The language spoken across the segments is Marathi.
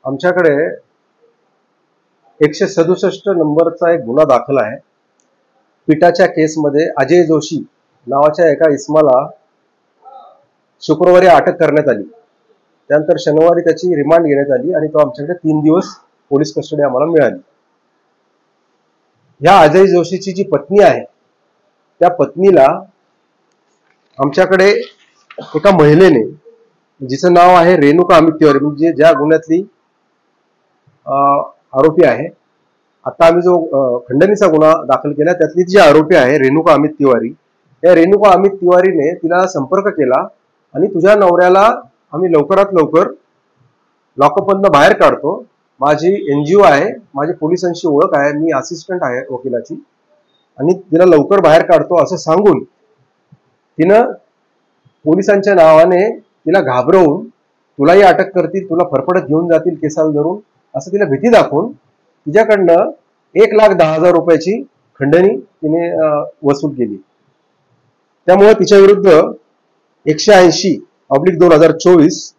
आमच्याकडे 167 नंबरचा एक गुन्हा दाखल आहे। पिटाच्या केसमध्ये अजय जोशी नावाच्या एका इसमाला शुक्रवारी अटक करण्यात आली। त्यानंतर शनिवारी त्याची रिमांड घेण्यात आली आणि तो आमच्याकडे 3 दिवस पोलीस कस्टडी आम्हाला मिळाली। या अजय जोशीची जी पत्नी आहे त्या पत्नीला आमच्याकडे एका महिलेने, जिचं नाव आहे रेणुका अमित तिवारी, म्हणजे ज्या गुन्ह्यातली आरोपी आहे, आता आम्ही जो खंडणीचा गुन्हा दाखल केला त्यातली जी आरोपी आहे रेणुका अमित तिवारी, या रेणुका अमित तिवारीने तिला संपर्क केला आणि तुझ्या नवऱ्याला आम्ही लवकरात लवकर लॉकअपमधनं बाहेर काढतो, माझी NGO आहे, माझी पोलिसांशी ओळख आहे, मी असिस्टंट आहे वकिलाची, आणि तिला लवकर बाहेर काढतो असं सांगून तिनं पोलिसांच्या नावाने तिला घाबरवून तुलाही अटक करतील, तुला फरफडत घेऊन जातील केसाला धरून असं तिला भीती दाखवून तिच्याकडनं 1,10,000 रुपयाची खंडणी तिने वसूल केली। त्यामुळे तिच्या विरुद्ध 180/2024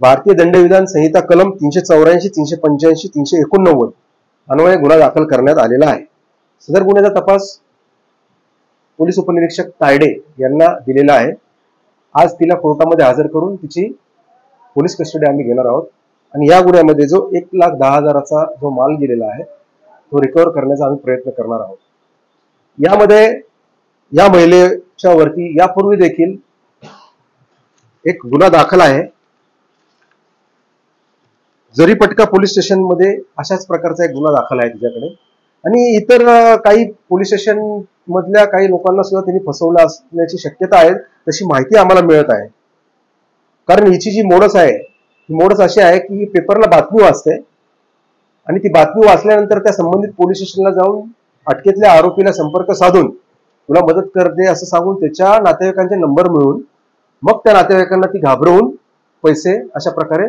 भारतीय दंडविधान संहिता कलम 384, 385, 389 अन्वये गुन्हा दाखल करण्यात आलेला आहे। सदर गुन्ह्याचा तपास पोलीस उपनिरीक्षक तायडे यांना दिलेला आहे। आज तिला कोर्टामध्ये हजर करून तिची पोलीस कस्टडी आम्ही घेणार आहोत आणि या गुन्ह्यामध्ये जो 1,10,000चा जो माल गेलेला आहे तो रिकव्हर करण्याचा आम्ही प्रयत्न करणार आहोत। यामध्ये या महिलेच्या वरती यापूर्वी देखील एक गुन्हा दाखल आहे। जरीपटका पोलीस स्टेशन मध्ये अशाच प्रकारचा एक गुन्हा दाखल आहे तिच्याकडे, आणि इतर काही पोलीस स्टेशन मधल्या काही लोकांना सुद्धा त्यांनी फसवलं असण्याची शक्यता आहे, तशी माहिती आम्हाला मिळत आहे। कारण हिची जी मोडस आहे, ही मोडस अशी आहे की पेपरला बातमी वाचते आणि ती बातमी वाचल्यानंतर त्या संबंधित पोलीस स्टेशनला जाऊन अटकेतल्या आरोपीला संपर्क साधून तुला मदत करते असं सांगून त्याच्या नातेवाईकांचे नंबर मिळवून मग त्या नातेवाईकांना ती घाबरवून पैसे अशा प्रकारे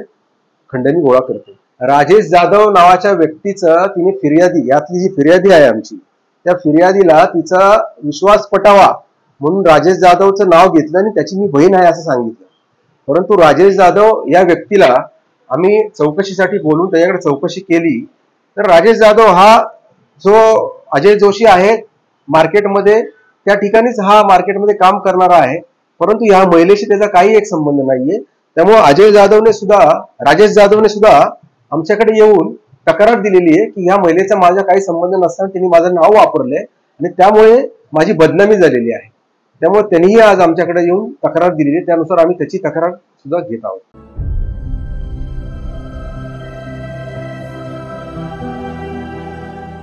खंडणी गोळा करते। राजेश जाधव नावाच्या व्यक्तीचं तिने फिर्यादी, यातली जी फिर्यादी आहे आमची, त्या फिर्यादीला तिचा विश्वास पटावा म्हणून राजेश जाधवचं नाव घेतलं आणि त्याची मी बहीण आहे असं सांगितलं। परंतु राजेश जाधव या व्यक्तीला आम्ही चौकशीसाठी बोलून त्याच्याकडे चौकशी केली तर राजेश जाधव हा जो अजय जोशी आहे मार्केटमध्ये, त्या ठिकाणीच हा मार्केटमध्ये काम करणारा आहे, परंतु या महिलेशी त्याचा काही एक संबंध नाहीये। त्यामुळे राजेश जाधवने सुद्धा आमच्याकडे येऊन तक्रार दिलेली आहे की ह्या महिलेचा माझा काही संबंध नसताना तिने माझं नाव वापरलंय आणि त्यामुळे माझी बदनामी झालेली आहे। त्यामुळे त्यांनीही आज आमच्याकडे येऊन तक्रार दिलेली आहे, त्यानुसार आम्ही त्याची तक्रार सुद्धा घेत आहोत।